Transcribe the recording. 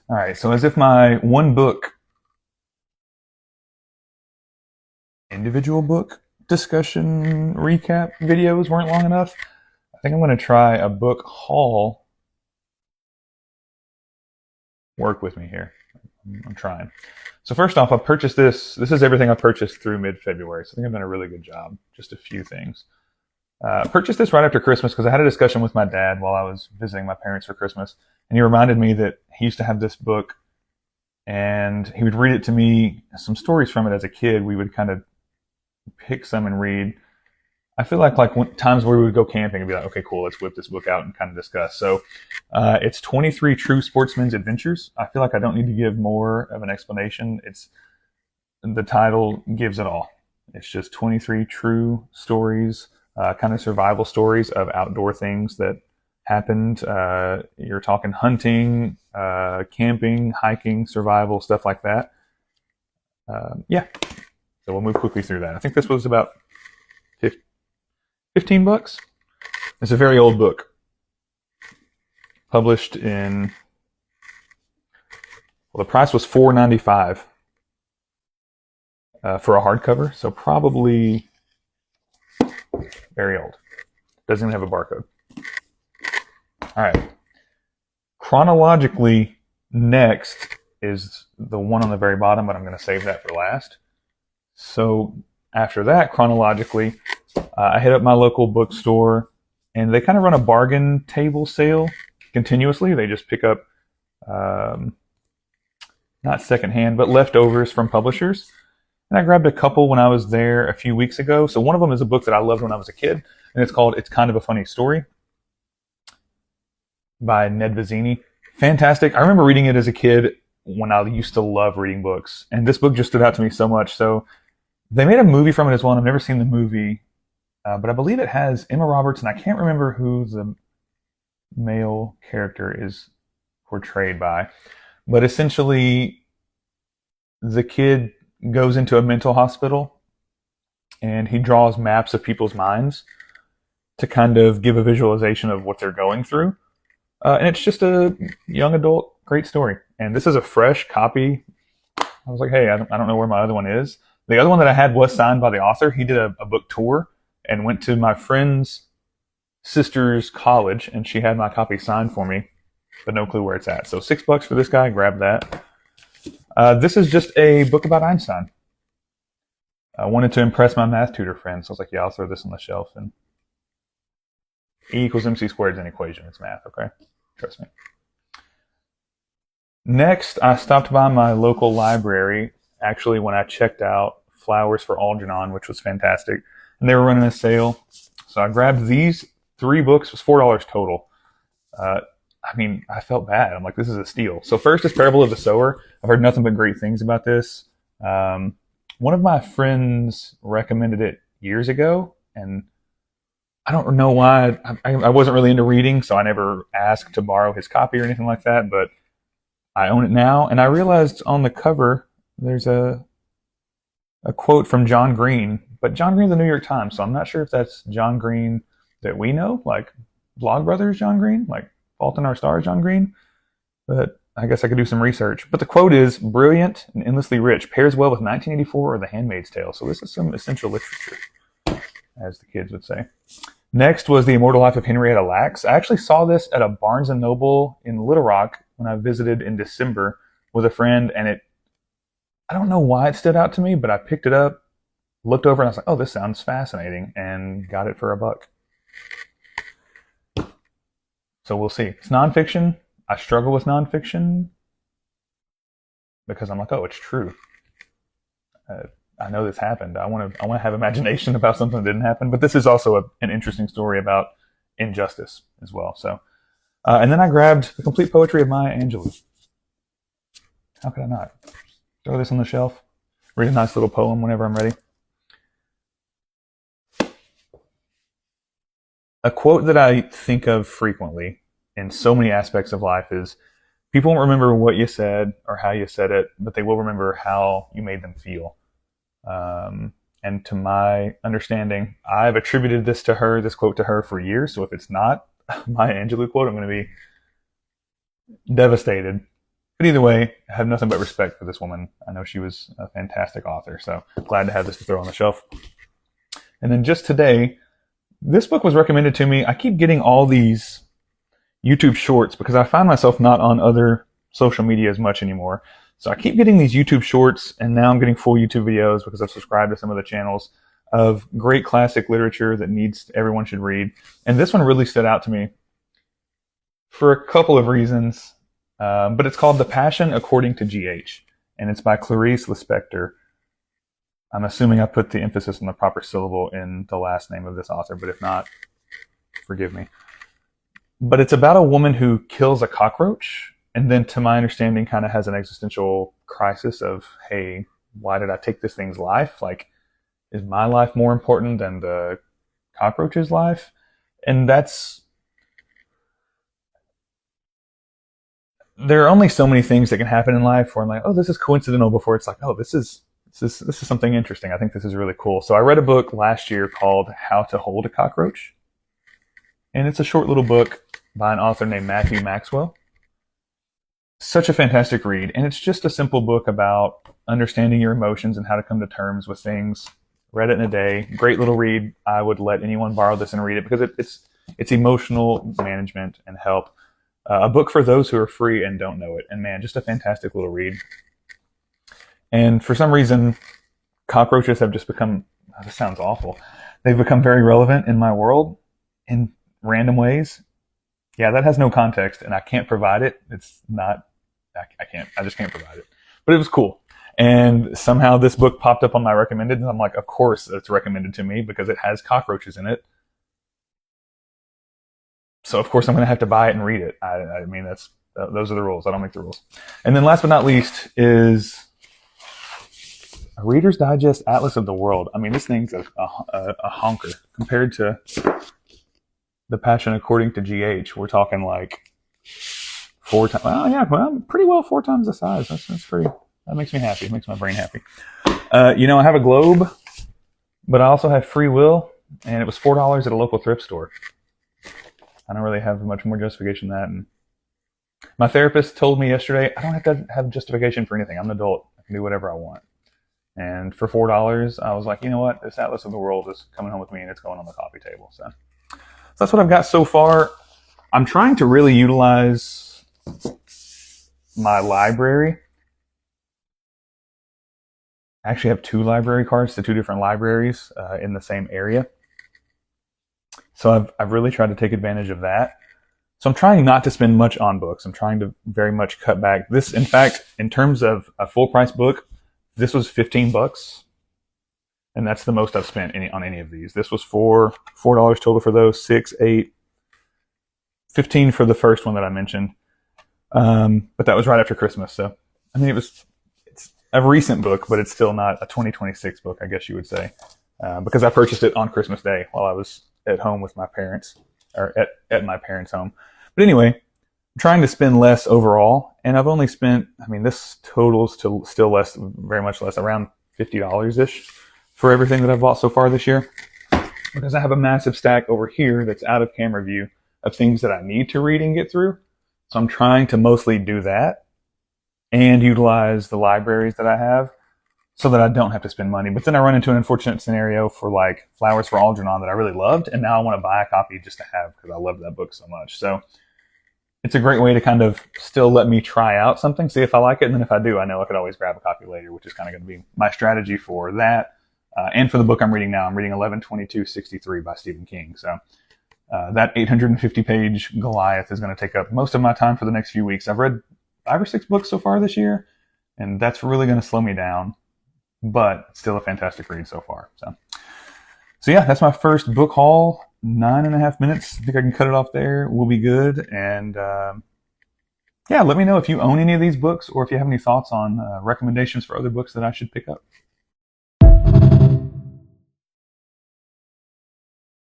All right, so as if my one book, individual book discussion recap videos weren't long enough, I think I'm going to try a book haul. Work with me here. I'm trying. So first off, I purchased this. This is everything I purchased through mid-February. So I think I've done a really good job. Just a few things. I purchased this right after Christmas because I had a discussion with my dad while I was visiting my parents for Christmas, and he reminded me that he used to have this book, and he would read it to me, some stories from it as a kid. We would kind of pick some and read. I feel like when, times where we would go camping and be like, okay, cool, let's whip this book out and kind of discuss. So it's 23 True Sportsmen's Adventures. I feel like I don't need to give more of an explanation. It's the title gives it all. It's just 23 true stories, kind of survival stories of outdoor things that happened. You're talking hunting, camping, hiking, survival, stuff like that. Yeah. So we'll move quickly through that. I think this was about 15 bucks. It's a very old book. Published in, well, the price was $4.95 for a hardcover, so probably very old. Doesn't even have a barcode. All right. Chronologically, next is the one on the very bottom, but I'm going to save that for last. So after that, chronologically, I hit up my local bookstore, and they kind of run a bargain table sale continuously. They just pick up, not secondhand, but leftovers from publishers. And I grabbed a couple when I was there a few weeks ago. So one of them is a book that I loved when I was a kid, and it's called It's Kind of a Funny Story by Ned Vizzini. Fantastic. I remember reading it as a kid when I used to love reading books, and this book just stood out to me so much. So they made a movie from it as well, and I've never seen the movie. But I believe it has Emma Roberts, and I can't remember who the male character is portrayed by. But essentially, the kid goes into a mental hospital, and he draws maps of people's minds to kind of give a visualization of what they're going through. And it's just a young adult, great story. And this is a fresh copy. I was like, hey, I don't know where my other one is. The other one that I had was signed by the author. He did a book tour and went to my friend's sister's college, and she had my copy signed for me, but no clue where it's at. So $6 for this guy. Grab that. This is just a book about Einstein. I wanted to impress my math tutor friend, so I was like, yeah, I'll throw this on the shelf. And E equals MC squared is an equation. It's math, okay? Trust me. Next, I stopped by my local library, actually, when I checked out Flowers for Algernon, which was fantastic. And they were running a sale. So I grabbed these 3 books. It was $4 total. I felt bad. I'm like, this is a steal. So first is Parable of the Sower. I've heard nothing but great things about this. One of my friends recommended it years ago, and I don't know why. I wasn't really into reading, so I never asked to borrow his copy or anything like that, but I own it now. And I realized on the cover, there's a quote from John Green, but John Green's the New York Times, so I'm not sure if that's John Green that we know, like Vlogbrothers John Green, like Fault in Our Stars John Green, but I guess I could do some research. But the quote is, brilliant and endlessly rich, pairs well with 1984 or The Handmaid's Tale. So this is some essential literature, as the kids would say. Next was The Immortal Life of Henrietta Lacks. I actually saw this at a Barnes & Noble in Little Rock when I visited in December with a friend, and I don't know why it stood out to me, but I picked it up, looked over, and I was like, oh, this sounds fascinating, and got it for $1. So we'll see. It's nonfiction. I struggle with nonfiction because I'm like, oh, it's true. I know this happened. I want to have imagination about something that didn't happen. But this is also an interesting story about injustice as well. So, and then I grabbed The Complete Poetry of Maya Angelou. How could I not? Throw this on the shelf. Read a nice little poem whenever I'm ready. A quote that I think of frequently in so many aspects of life is, people won't remember what you said or how you said it, but they will remember how you made them feel. And to my understanding, I've attributed this quote to her for years. So if it's not my Angelou quote, I'm going to be devastated. But either way, I have nothing but respect for this woman. I know she was a fantastic author, so glad to have this to throw on the shelf. And then just today, this book was recommended to me. I keep getting all these YouTube shorts because I find myself not on other social media as much anymore. So I keep getting these YouTube shorts, and now I'm getting full YouTube videos because I've subscribed to some of the channels of great classic literature that everyone should read. And this one really stood out to me for a couple of reasons. But it's called The Passion According to G.H., and it's by Clarice Lispector. I'm assuming I put the emphasis on the proper syllable in the last name of this author, but if not, forgive me. But it's about a woman who kills a cockroach, and then, to my understanding, kind of has an existential crisis of, hey, why did I take this thing's life? Like, is my life more important than the cockroach's life? And there are only so many things that can happen in life where I'm like, oh, this is coincidental, before it's like, oh, this is something interesting. I think this is really cool. So I read a book last year called How to Hold a Cockroach. And it's a short little book by an author named Matthew Maxwell. Such a fantastic read. And it's just a simple book about understanding your emotions and how to come to terms with things. Read it in a day. Great little read. I would let anyone borrow this and read it because it's emotional management and help. A book for those who are free and don't know it. And man, just a fantastic little read. And for some reason, cockroaches have just become, this sounds awful, they've become very relevant in my world in random ways. Yeah, that has no context, and I can't provide it. It's not, I just can't provide it. But it was cool. And somehow this book popped up on my recommended, and I'm like, of course it's recommended to me because it has cockroaches in it. So of course I'm going to have to buy it and read it. I mean, those are the rules. I don't make the rules. And then last but not least is a Reader's Digest Atlas of the World. I mean, this thing's a honker compared to The Passion According to G.H. We're talking like 4 times. Well, yeah, pretty well 4 times the size. That's pretty. That makes me happy. It makes my brain happy. I have a globe, but I also have free will, and it was $4 at a local thrift store. I don't really have much more justification than that. And my therapist told me yesterday, I don't have to have justification for anything. I'm an adult. I can do whatever I want. And for $4, I was like, you know what? This Atlas of the World is coming home with me, and it's going on the coffee table. So that's what I've got so far. I'm trying to really utilize my library. I actually have 2 library cards to 2 different libraries in the same area. So I've really tried to take advantage of that. So I'm trying not to spend much on books. I'm trying to very much cut back. This, in fact, in terms of a full price book, this was $15. And that's the most I've spent on any of these. This was $4 total for those, 6, 8, 15 for the first one that I mentioned. But that was right after Christmas. So, I mean, it's a recent book, but it's still not a 2026 book, I guess you would say. Because I purchased it on Christmas Day while I was at home with my parents, or at my parents' home. But anyway, I'm trying to spend less overall, and I've only spent, I mean, this totals to still less, very much less, around $50-ish for everything that I've bought so far this year. Because I have a massive stack over here that's out of camera view of things that I need to read and get through. So I'm trying to mostly do that and utilize the libraries that I have so that I don't have to spend money. But then I run into an unfortunate scenario for like Flowers for Algernon that I really loved, and now I want to buy a copy just to have because I love that book so much. So it's a great way to kind of still let me try out something, see if I like it, and then if I do, I know I could always grab a copy later, which is kind of going to be my strategy for that. And for the book I'm reading now, I'm reading 11/22/63 by Stephen King. So that 850-page Goliath is going to take up most of my time for the next few weeks. I've read 5 or 6 books so far this year, and that's really going to slow me down. But still a fantastic read so far. So yeah, that's my first book haul. 9.5 minutes. I think I can cut it off there. We'll be good. And yeah, let me know if you own any of these books or if you have any thoughts on recommendations for other books that I should pick up.